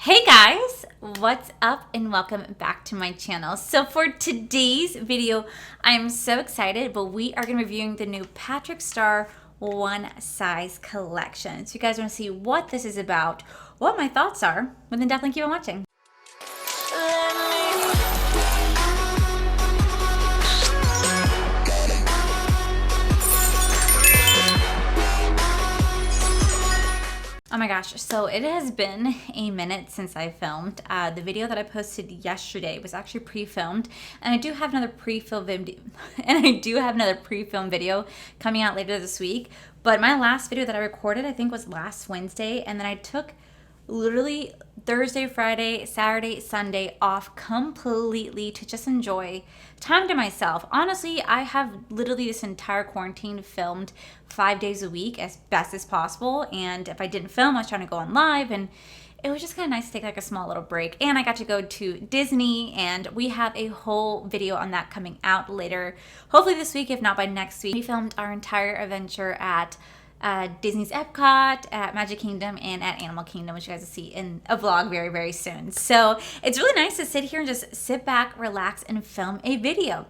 Hey guys, what's up and welcome back to my channel. So for today's video, I am so excited, but we are going to be reviewing the new Patrick Starrr One Size collection. So you guys want to see what this is about, what my thoughts are, well then definitely keep on watching. Oh my gosh, so it has been a minute since I filmed. The video that I posted yesterday was actually pre-filmed, and I do have another pre-filmed video coming out later this week. But my last video that I recorded, I think, was last Wednesday, and then I took literally Thursday, Friday, Saturday, Sunday off completely to just enjoy time to myself. Honestly, I have literally this entire quarantine filmed 5 days a week as best as possible, and if I didn't film, I was trying to go on live, and it was just kind of nice to take like a small little break. And I got to go to Disney, and we have a whole video on that coming out later, hopefully this week, if not by next week. We filmed our entire adventure at Disney's Epcot, at Magic Kingdom, and at Animal Kingdom, which you guys will see in a vlog very, very soon. So it's really nice to sit here and just sit back, relax, and film a video.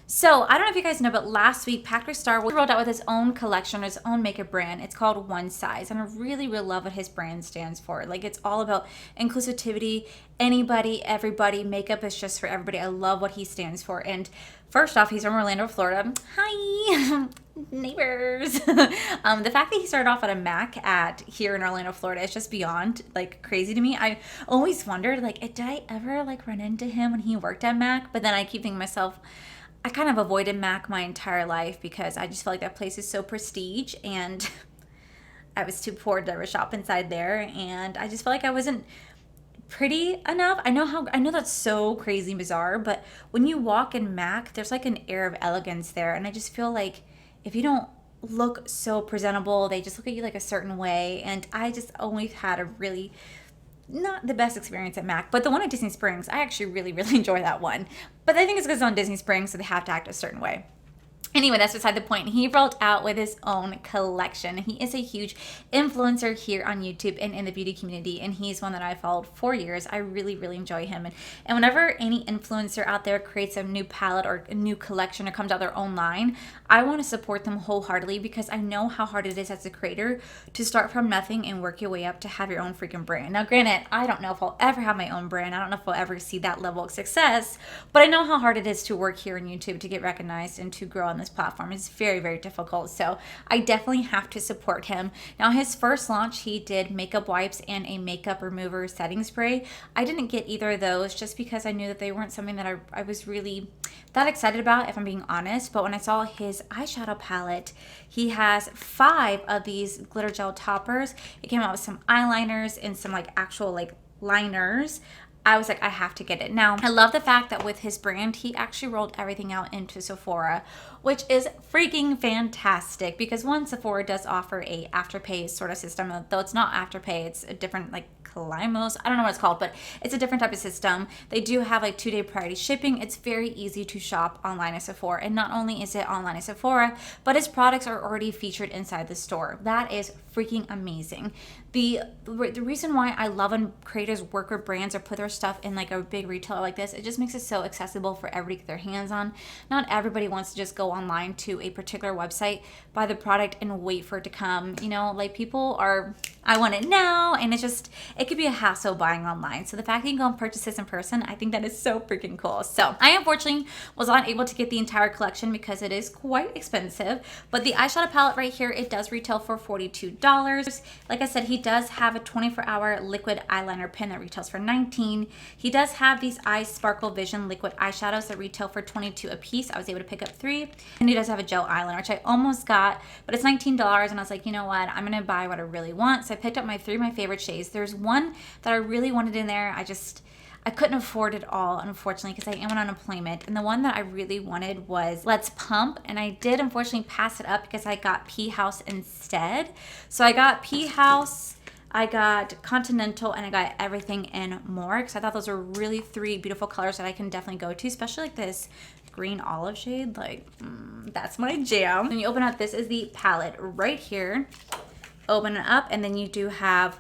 So I don't know if you guys know, but last week Patrick Starrr rolled out with his own collection, his own makeup brand. It's called One Size, and I really, really love what his brand stands for. Like, it's all about inclusivity, anybody, everybody. Makeup is just for everybody. I love what he stands for. And first off, he's from Orlando, Florida. Hi, neighbors. The fact that he started off at a MAC here in Orlando, Florida is just beyond like crazy to me. I always wondered, like, did I ever like run into him when he worked at MAC? But then I keep thinking to myself, I kind of avoided MAC my entire life because I just feel like that place is so prestige, and I was too poor to ever shop inside there, and I just felt like I wasn't pretty enough. I know that's so crazy and bizarre, but when you walk in MAC, there's like an air of elegance there, and I just feel like if you don't look so presentable, they just look at you like a certain way, and I just always had a really not the best experience at MAC, but the one at Disney Springs, I actually really, really enjoy that one. But I think it's because it's on Disney Springs, so they have to act a certain way. Anyway, that's beside the point. He rolled out with his own collection. He is a huge influencer here on YouTube and in the beauty community, and he's one that I followed for years. I really, really enjoy him. And whenever any influencer out there creates a new palette or a new collection or comes out their own line, I want to support them wholeheartedly because I know how hard it is as a creator to start from nothing and work your way up to have your own freaking brand. Now, granted, I don't know if I'll ever have my own brand. I don't know if I'll ever see that level of success, but I know how hard it is to work here on YouTube to get recognized and to grow on this platform. Is very, very difficult, so I definitely have to support him. Now, his first launch, he did makeup wipes and a makeup remover setting spray. I didn't get either of those just because I knew that they weren't something that I was really that excited about, if I'm being honest. But when I saw his eyeshadow palette, he has 5 of these glitter gel toppers. It came out with some eyeliners and some like actual like liners. I was like, I have to get it. Now, I love the fact that with his brand, he actually rolled everything out into Sephora, which is freaking fantastic because one, Sephora does offer a Afterpay sort of system, though it's not Afterpay, it's a different like Kalimos, I don't know what it's called, but it's a different type of system. They do have like 2-day priority shipping. It's very easy to shop online at Sephora, and not only is it online at Sephora, but his products are already featured inside the store. That is freaking amazing. The reason why I love when creators work with brands or put their stuff in like a big retailer like this, it just makes it so accessible for everybody to get their hands on. Not everybody wants to just go online to a particular website, buy the product, and wait for it to come. You know, like people are, I want it now, and it could be a hassle buying online. So the fact that you can go and purchase this in person, I think that is so freaking cool. So I unfortunately was not able to get the entire collection because it is quite expensive, but the eyeshadow palette right here, it does retail for $42. Like I said, he does have a 24-hour liquid eyeliner pen that retails for $19. He does have these Eye Sparkle Vision liquid eyeshadows that retail for $22 a piece. I was able to pick up 3, and he does have a gel eyeliner, which I almost got, but it's $19, and I was like, you know what, I'm gonna buy what I really want. So I picked up my 3 of my favorite shades. There's one that I really wanted in there. I couldn't afford it all, unfortunately, because I am on unemployment. And the one that I really wanted was Let's Pump. And I did, unfortunately, pass it up because I got P House instead. So I got P House, I got Continental, and I got Everything and More, because I thought those were really 3 beautiful colors that I can definitely go to, especially like this green olive shade. Like, that's my jam. When you open up, this is the palette right here. Open it up, and then you do have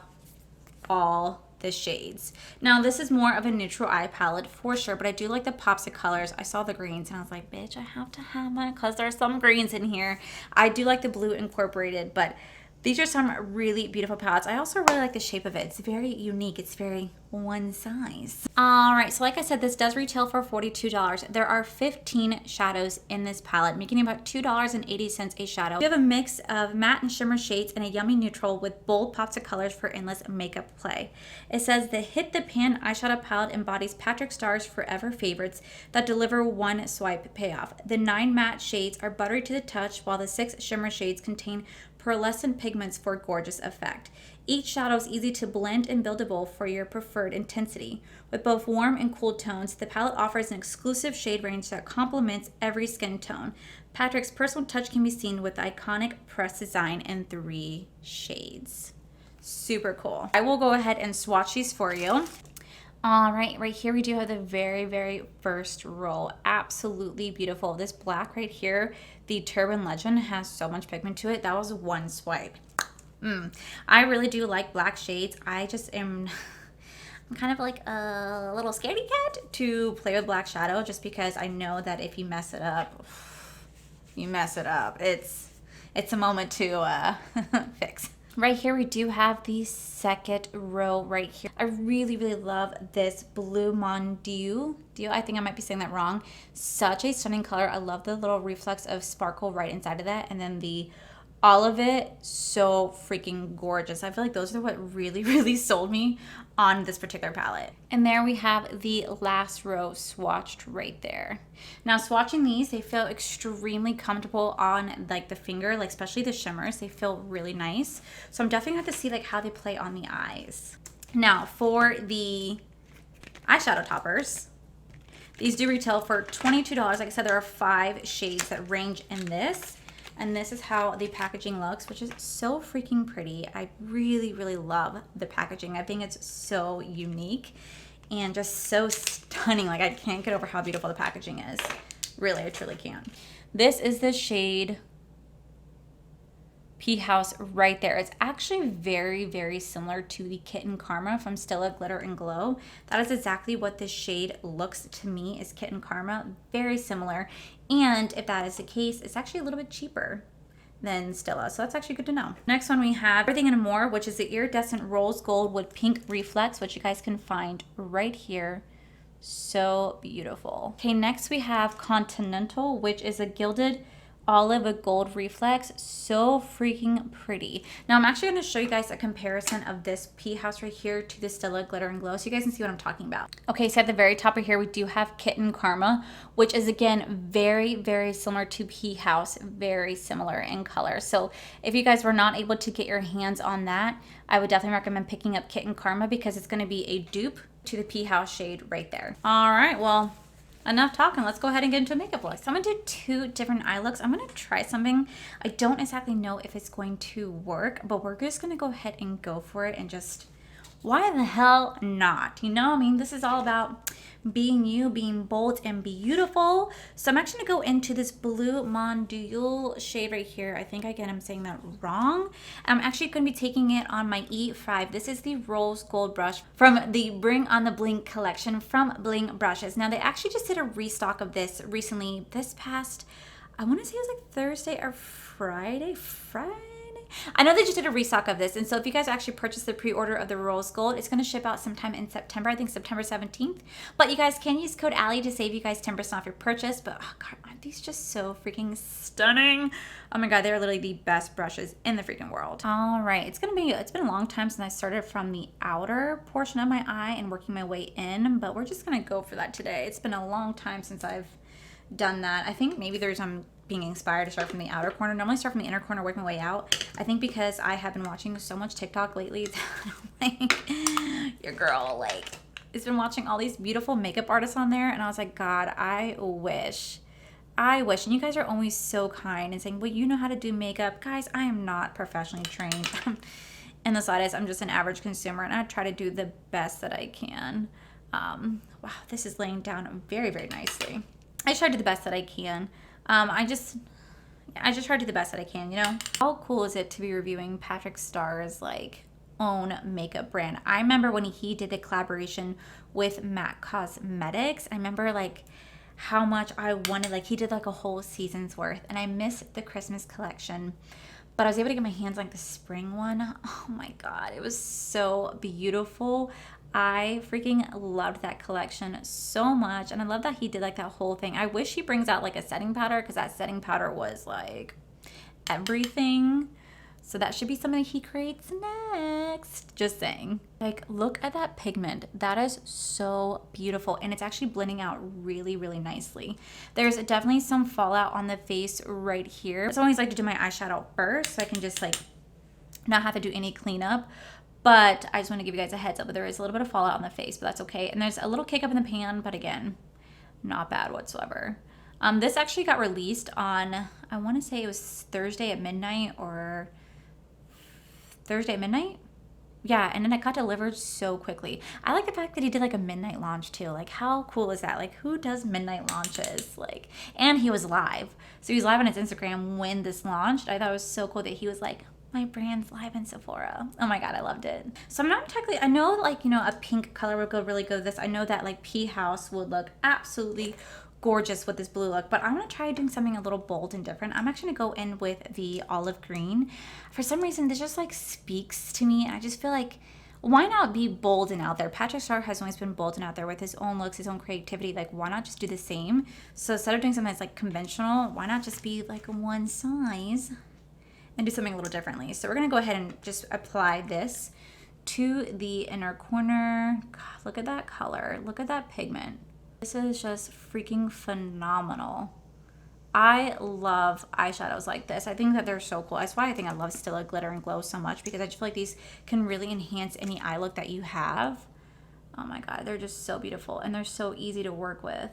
all the shades. Now this is more of a neutral eye palette for sure, but I do like the pops of colors. I saw the greens and I was like, bitch, I have to have one because there's some greens in here. I do like the blue incorporated, but these are some really beautiful palettes. I also really like the shape of it. It's very unique. It's very one size. All right, so like I said, this does retail for $42. There are 15 shadows in this palette, making it about $2.80 a shadow. You have a mix of matte and shimmer shades and a yummy neutral with bold pops of colors for endless makeup play. It says the Hit the Pan eyeshadow palette embodies Patrick Starr's forever favorites that deliver one swipe payoff. The 9 matte shades are buttery to the touch, while the 6 shimmer shades contain pearlescent pigments for gorgeous effect. Each shadow is easy to blend and buildable for your preferred intensity. With both warm and cool tones, the palette offers an exclusive shade range that complements every skin tone. Patrick's personal touch can be seen with the iconic press design in 3 shades. Super cool. I will go ahead and swatch these for you. All right, right here we do have the very first roll. Absolutely beautiful. This black right here, the Turban Legend, has so much pigment to it. That was one swipe. I really do like black shades. I just am, I'm kind of like a little scaredy cat to play with black shadow, just because I know that if you mess it up, you mess it up. It's a moment to fix. Right here we do have the second row right here. I really love this Blue Mondieu. I think I might be saying that wrong. Such a stunning color. I love the little reflex of sparkle right inside of that, and then all of it so freaking gorgeous. I feel like those are what really sold me on this particular palette. And there we have the last row swatched right there. Now swatching these, they feel extremely comfortable on like the finger, like especially the shimmers. They feel really nice. So I'm definitely going to have to see like how they play on the eyes. Now for the eyeshadow toppers, these do retail for $22. Like I said, there are 5 shades that range in this. And this is how the packaging looks, which is so freaking pretty. I really love the packaging. I think it's so unique and just so stunning. Like I can't get over how beautiful the packaging is. Really, I truly can't. This is the shade P House right there. It's actually very similar to the Kitten Karma from Stila Glitter and Glow. That is exactly what this shade looks to me, is Kitten Karma. Very similar. And if that is the case, it's actually a little bit cheaper than Stila, so that's actually good to know. Next one we have Everything and More, which is the Iridescent Rose Gold with Pink Reflex, which you guys can find right here. So beautiful. Okay, next we have Continental, which is a gilded olive with gold reflex. So freaking pretty. Now I'm actually going to show you guys a comparison of this P House right here to the Stila Glitter and Glow, so you guys can see what I'm talking about. Okay, so at the very top of here we do have Kitten Karma, which is again very similar to P House, very similar in color. So if you guys were not able to get your hands on that, I would definitely recommend picking up Kitten Karma, because it's going to be a dupe to the P House shade right there. All right, well, enough talking. Let's go ahead and get into a makeup look. So I'm gonna do 2 different eye looks. I'm gonna try something. I don't exactly know if it's going to work, but we're just gonna go ahead and go for it and just, why the hell not? You know, I mean, this is all about being you, being bold and beautiful. So I'm actually gonna go into this Blue Mondieu shade right here. I think again I'm saying that wrong. I'm actually gonna be taking it on my E5. This is the Rose Gold brush from the Bring on the Blink collection from Bling Brushes. Now they actually just did a restock of this recently, this past, I wanna say it was like Thursday or Friday. I know they just did a restock of this, and so if you guys actually purchase the pre-order of the Rose Gold, it's going to ship out sometime in September, I think September 17th. But you guys can use code Allie to save you guys 10% off your purchase. But oh god, aren't these just so freaking stunning? Oh my god, they're literally the best brushes in the freaking world. All right, it's been a long time since I started from the outer portion of my eye and working my way in, but we're just going to go for that today. It's been a long time since I've done that. I think maybe there's being inspired to start from the outer corner. Normally start from the inner corner, work my way out. I think because I have been watching so much TikTok lately, like, your girl, like, has been watching all these beautiful makeup artists on there, and I was like, God, I wish. And you guys are always so kind and saying, well, you know how to do makeup. Guys, I am not professionally trained in the slightest. I'm just an average consumer, and I try to do the best that I can. Wow, this is laying down very nicely. I try to do the best that I can. I just try to do the best that I can, you know? How cool is it to be reviewing Patrick Starr's, like, own makeup brand. I remember when he did the collaboration with MAC Cosmetics. I remember like how much I wanted, like he did like a whole season's worth, and I missed the Christmas collection, but I was able to get my hands on like the spring one. Oh my God, it was so beautiful. I freaking loved that collection so much, and I love that he did like that whole thing. I wish he brings out like a setting powder, because that setting powder was like everything. So that should be something he creates next. Just saying. Like, look at that pigment. That is so beautiful. And it's actually blending out really, really nicely. There's definitely some fallout on the face right here. So I always like to do my eyeshadow first, so I can just like not have to do any cleanup. But I just want to give you guys a heads up. There is a little bit of fallout on the face, but that's okay. And there's a little kick up in the pan, but again, not bad whatsoever. This actually got released on, I want to say it was Thursday at midnight or Thursday at midnight. Yeah, and then it got delivered so quickly. I like the fact that he did like a midnight launch too. Like, how cool is that? Like, who does midnight launches? Like, and he was live. So he was live on his Instagram when this launched. I thought it was so cool that he was like, my brand's live in Sephora. Oh my God, I loved it. So I'm not technically, I know like, you know, a pink color would go really good with this. I know that like P House would look absolutely gorgeous with this blue look, but I'm gonna try doing something a little bold and different. I'm actually gonna go in with the olive green. For some reason, this just like speaks to me. I just feel like, why not be bold and out there? Patrick Starrr has always been bold and out there with his own looks, his own creativity. Like, why not just do the same? So instead of doing something that's like conventional, why not just be like one size and do something a little differently? So we're gonna go ahead and just apply this to the inner corner. God, look at that color. Look at that pigment. This is just freaking phenomenal. I love eyeshadows like this. I think that they're so cool. That's why I think I love Stila Glitter and Glow so much, because I just feel like these can really enhance any eye look that you have. Oh my God, they're just so beautiful, and they're so easy to work with.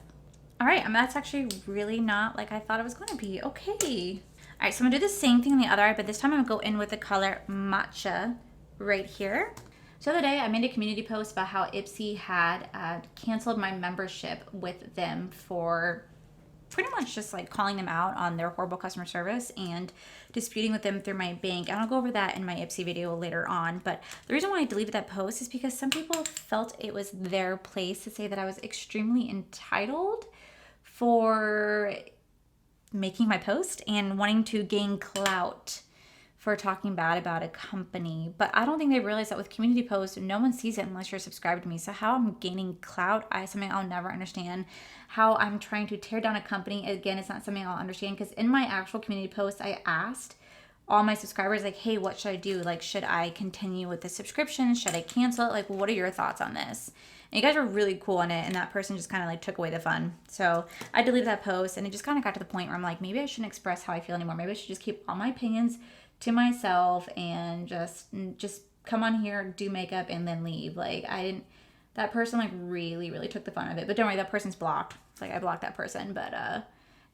All right, and that's actually really not like I thought it was going to be. Okay. All right, so I'm gonna do the same thing on the other eye, but this time I'm gonna go in with the color Matcha right here. So the other day I made a community post about how Ipsy had canceled my membership with them for pretty much just like calling them out on their horrible customer service and disputing with them through my bank. And I'll go over that in my Ipsy video later on. But the reason why I deleted that post is because some people felt it was their place to say that I was extremely entitled for making my post and wanting to gain clout for talking bad about a company. But I don't think they realize that with community posts, no one sees it unless you're subscribed to me. So how I'm gaining clout, something I'll never understand. How I'm trying to tear down a company, again, it's not something I'll understand, because in my actual community post, I asked all my subscribers, like, hey, what should I do? Like, should I continue with the subscription? Should I cancel it? Like, what are your thoughts on this? And you guys were really cool on it, and that person just kind of like took away the fun. So I deleted that post, and it just kind of got to the point where I'm like, maybe I shouldn't express how I feel anymore. Maybe I should just keep all my opinions to myself and just come on here, do makeup, and then leave. Like, that person like really took the fun of it. But don't worry, that person's blocked. It's like I blocked that person, but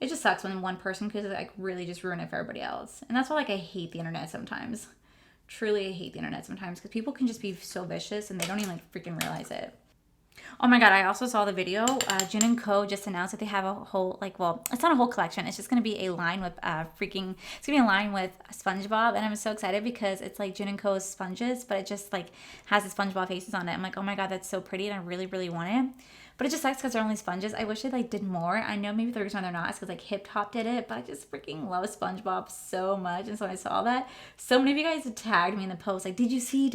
it just sucks when one person could like really just ruin it for everybody else. And that's why like I hate the internet sometimes. Truly, I hate the internet sometimes, because people can just be so vicious and they don't even like freaking realize it. Oh my God, I also saw the video. Jin & Co. just announced that they have a whole, like, well, it's not a whole collection. It's just going to be a line with it's going to be a line with SpongeBob. And I'm so excited because it's like Jin & Co.'s sponges, but it just like has the SpongeBob faces on it. I'm like, oh my God, that's so pretty. And I really want it. But it just sucks because they're only sponges. I wish they like did more. I know maybe the reason why they're not is because like Hip Hop did it, but I just freaking love SpongeBob so much. And so I saw that. So many of you guys tagged me in the post like, did you see?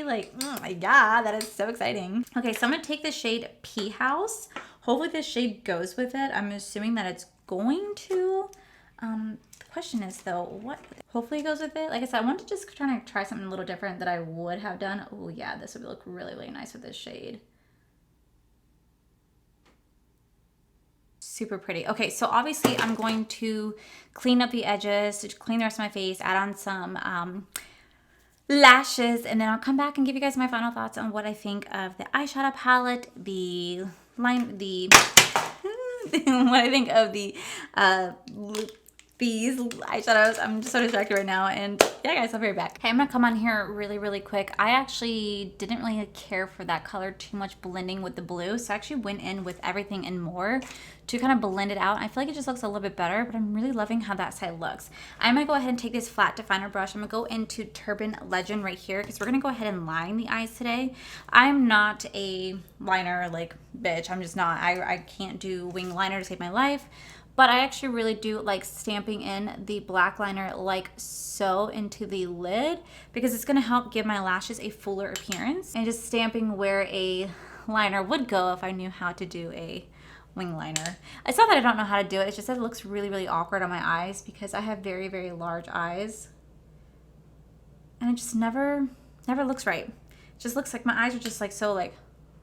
Like, oh my God, that is so exciting. Okay, so I'm going to take the shade P House. Hopefully this shade goes with it. I'm assuming that it's going to. The question is though, what? Hopefully it goes with it. Like I said, I want to just try something a little different that I would have done. Oh yeah, this would look really nice with this shade. Super pretty. Okay, so obviously I'm going to clean up the edges, to clean the rest of my face, add on some lashes, and then I'll come back and give you guys my final thoughts on what I think of the eyeshadow palette, the line, what I think of the these eyeshadows. I'm just so distracted right now, and yeah guys, I'll be right back. Okay, I'm gonna come on here really quick. I actually didn't really care for that color too much blending with the blue, so I actually went in with everything and more to kind of blend it out. I feel like it just looks a little bit better, but I'm really loving how that side looks. I'm gonna go ahead and take this flat definer brush. I'm gonna go into Turban Legend right here because we're gonna go ahead and line the eyes today. I'm not a liner like bitch. I'm just not. I can't do wing liner to save my life. But I actually really do like stamping in the black liner like so into the lid because it's gonna help give my lashes a fuller appearance, and just stamping where a liner would go if I knew how to do a wing liner. It's not that I don't know how to do it, it's just that it looks really awkward on my eyes because I have very large eyes. And it just never looks right. It just looks like my eyes are just like so like,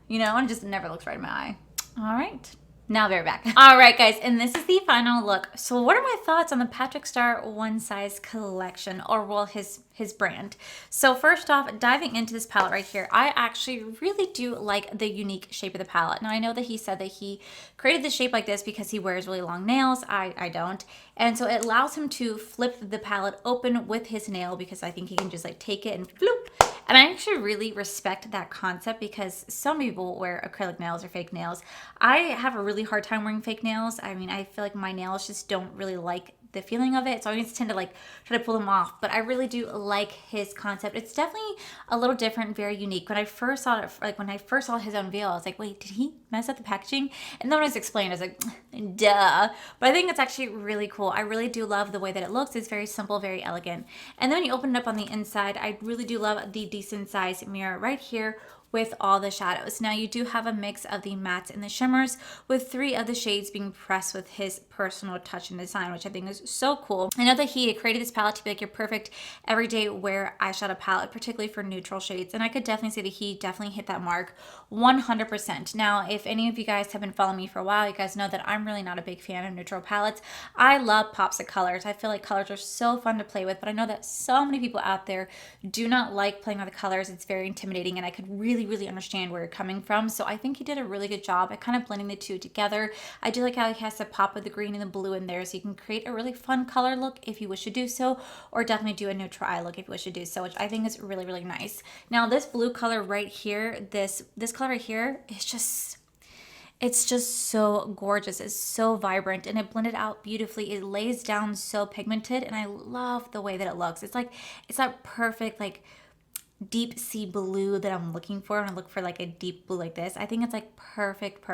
you know, and it just never looks right in my eye. All right. Now they're back. All right, guys, and this is the final look. So what are my thoughts on the Patrick Starrr One Size collection, or well, his brand? So first off, diving into this palette right here, I actually really do like the unique shape of the palette. Now I know that he said that he created the shape like this because he wears really long nails. I don't. And so it allows him to flip the palette open with his nail because I think he can just like take it and floop. And I actually really respect that concept because some people wear acrylic nails or fake nails. I have a really hard time wearing fake nails. I mean, I feel like my nails just don't really like the feeling of it, so I always tend to like try to pull them off, but I really do like his concept. It's definitely a little different, very unique. When I first saw it, like when I first saw his unveil, I was like, wait, did he mess up the packaging? And then when it was explained, I was like, duh. But I think it's actually really cool. I really do love the way that it looks. It's very simple, very elegant. And then when you open it up on the inside, I really do love the decent size mirror right here with all the shadows. Now you do have a mix of the mattes and the shimmers, with 3 of the shades being pressed with his personal touch and design, which I think is so cool. I know that he created this palette to be like your perfect everyday wear eyeshadow palette, particularly for neutral shades, and I could definitely say that he definitely hit that mark 100%. Now, if any of you guys have been following me for a while, you guys know that I'm really not a big fan of neutral palettes. I love pops of colors. I feel like colors are so fun to play with, but I know that so many people out there do not like playing with the colors. It's very intimidating, and I could really understand where you're coming from. So I think he did a really good job at kind of blending the two together. I do like how he has the pop of the green and the blue in there, so you can create a really fun color look if you wish to do so, or definitely do a neutral eye look if you wish to do so, which I think is really nice. Now this blue color right here, this color right here is just, it's just so gorgeous. It's so vibrant, and it blended out beautifully. It lays down so pigmented, and I love the way that it looks. It's like, it's that perfect like deep sea blue that I'm looking for when I look for like a deep blue like this. I think it's like perfect.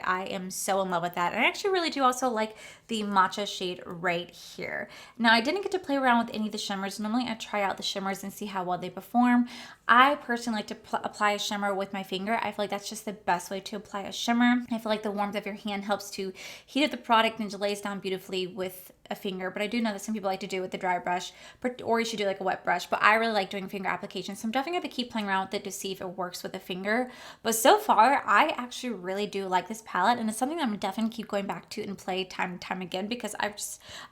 I am so in love with that. And I actually really do also like the matcha shade right here. Now I didn't get to play around with any of the shimmers. Normally I try out the shimmers and see how well they perform. I personally like to apply a shimmer with my finger. I feel like that's just the best way to apply a shimmer. I feel like the warmth of your hand helps to heat up the product and it lays down beautifully with a finger, but I do know that some people like to do it with the dry brush, or you should do like a wet brush, but I really like doing finger applications, so I'm definitely going to keep playing around with it to see if it works with a finger. But so far I actually really do like this palette, and it's something that I'm definitely keep going back to and play time and time again because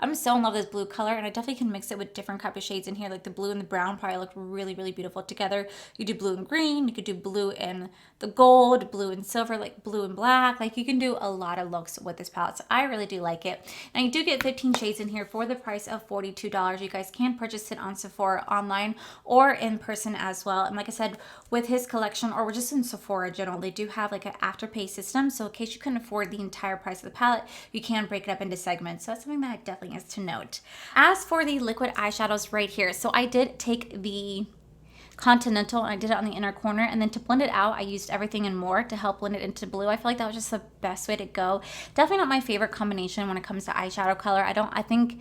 I'm so in love with this blue color, and I definitely can mix it with different type of shades in here. Like the blue and the brown probably look really beautiful together. You do blue and green, you could do blue and the gold, blue and silver, like blue and black. Like you can do a lot of looks with this palette, so I really do like it. Now you do get 15 shades in here for the price of $42. You guys can purchase it on Sephora online or in person as well. And like I said, with his collection, or just in Sephora in general, they do have like an afterpay system. So in case you couldn't afford the entire price of the palette, you can break it up into segments. So that's something that definitely is to note. As for the liquid eyeshadows right here, so I did take the Continental and I did it on the inner corner, and then to blend it out I used everything and more to help blend it into blue. I feel like that was just the best way to go. Definitely not my favorite combination when it comes to eyeshadow color. I think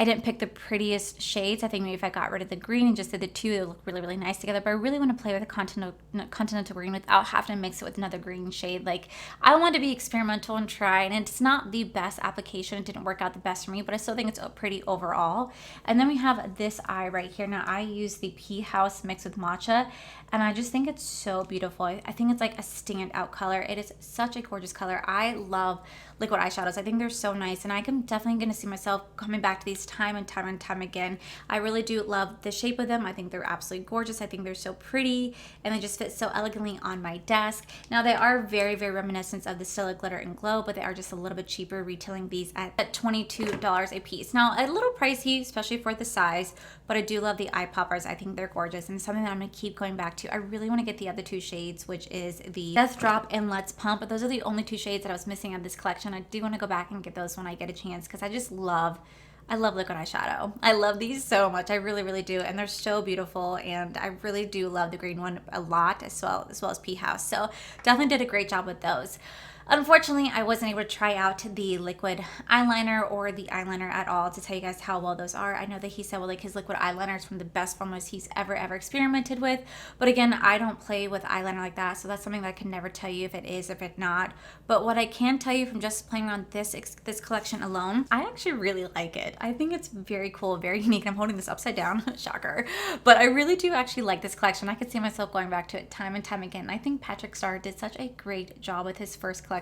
I didn't pick the prettiest shades. I think maybe if I got rid of the green and just did the two, they look really nice together. But I really want to play with the continental green without having to mix it with another green shade. Like, I wanted to be experimental and try, and it's not the best application. It didn't work out the best for me, but I still think it's pretty overall. And then we have this eye right here. Now I use the P House mixed with matcha, and I just think it's so beautiful. I think it's like a standout color. It is such a gorgeous color. I love liquid eyeshadows. I think they're so nice, and I'm definitely going to see myself coming back to these time and time and time again. I really do love the shape of them. I think they're absolutely gorgeous. I think they're so pretty and they just fit so elegantly on my desk. Now they are very, very reminiscent of the Stila Glitter and Glow, but they are just a little bit cheaper, retailing these at $22 a piece. Now a little pricey, especially for the size, but I do love the eye poppers. I think they're gorgeous and something that I'm gonna keep going back to. I really wanna get the other two shades, which is the Death Drop and Let's Pump, but those are the only two shades that I was missing out of this collection. I do wanna go back and get those when I get a chance because I love liquid eyeshadow. I love these so much. I really, really do. And they're so beautiful. And I really do love the green one a lot as well as P House. So definitely did a great job with those. Unfortunately, I wasn't able to try out the liquid eyeliner or the eyeliner at all to tell you guys how well those are. I know that he said, well, like his liquid eyeliner is from the best formulas he's ever experimented with. But again, I don't play with eyeliner like that. So that's something that I can never tell you if it is, if it's not. But what I can tell you from just playing around this collection alone, I actually really like it. I think it's very cool, very unique. I'm holding this upside down, shocker. But I really do actually like this collection. I could see myself going back to it time and time again. I think Patrick Starrr did such a great job with his first collection.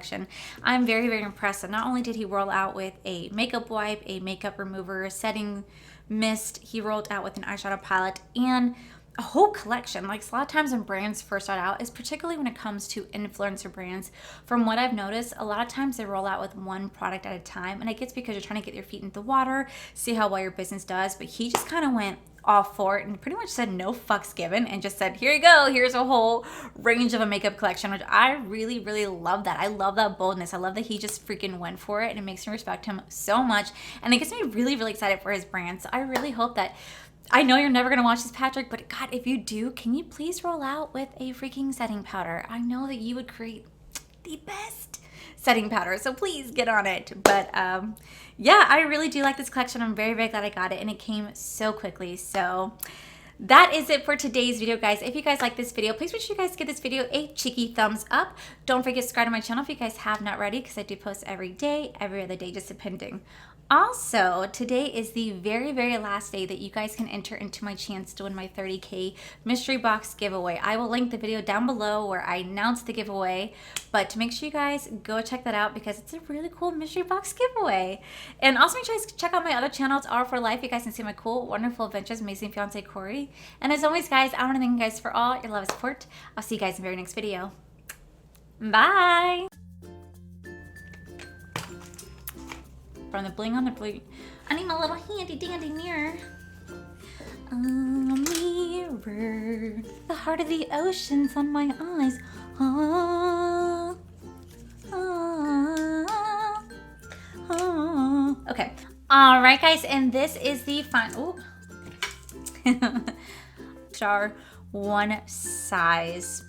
I'm very, very impressed. And not only did he roll out with a makeup wipe, a makeup remover, setting mist, he rolled out with an eyeshadow palette and a whole collection. Like a lot of times when brands first start out, is particularly when it comes to influencer brands, from what I've noticed, a lot of times they roll out with one product at a time. And I guess because you're trying to get your feet into the water, see how well your business does. But he just kind of went all for it and pretty much said no fucks given and just said, here you go, here's a whole range of a makeup collection, which I really, really love that. I love that boldness. I love that he just freaking went for it, and it makes me respect him so much. And it gets me really, really excited for his brand. So I really hope that, I know you're never gonna watch this, Patrick, but God, if you do, can you please roll out with a freaking setting powder? I know that you would create the best setting powder, so please get on it. But yeah, I really do like this collection. I'm very, very glad I got it, and it came so quickly. So that is it for today's video, guys. If you guys like this video, please make sure you guys give this video a cheeky thumbs up. Don't forget to subscribe to my channel if you guys have not already, because I do post every day, every other day, just depending. Also, today is the very, very last day that you guys can enter into my chance to win my 30K mystery box giveaway. I will link the video down below where I announce the giveaway, but to make sure you guys go check that out because it's a really cool mystery box giveaway. And also make sure you guys check out my other channels, R for Life. You guys can see my cool, wonderful adventures, amazing fiance Corey. And as always, guys, I want to thank you guys for all your love and support. I'll see you guys in the very next video. Bye! From the bling on the bling. I need my little handy dandy mirror. A mirror. The heart of the ocean's on my eyes. Ah, ah, ah. Okay. All right, guys, and this is the final. Jar one size.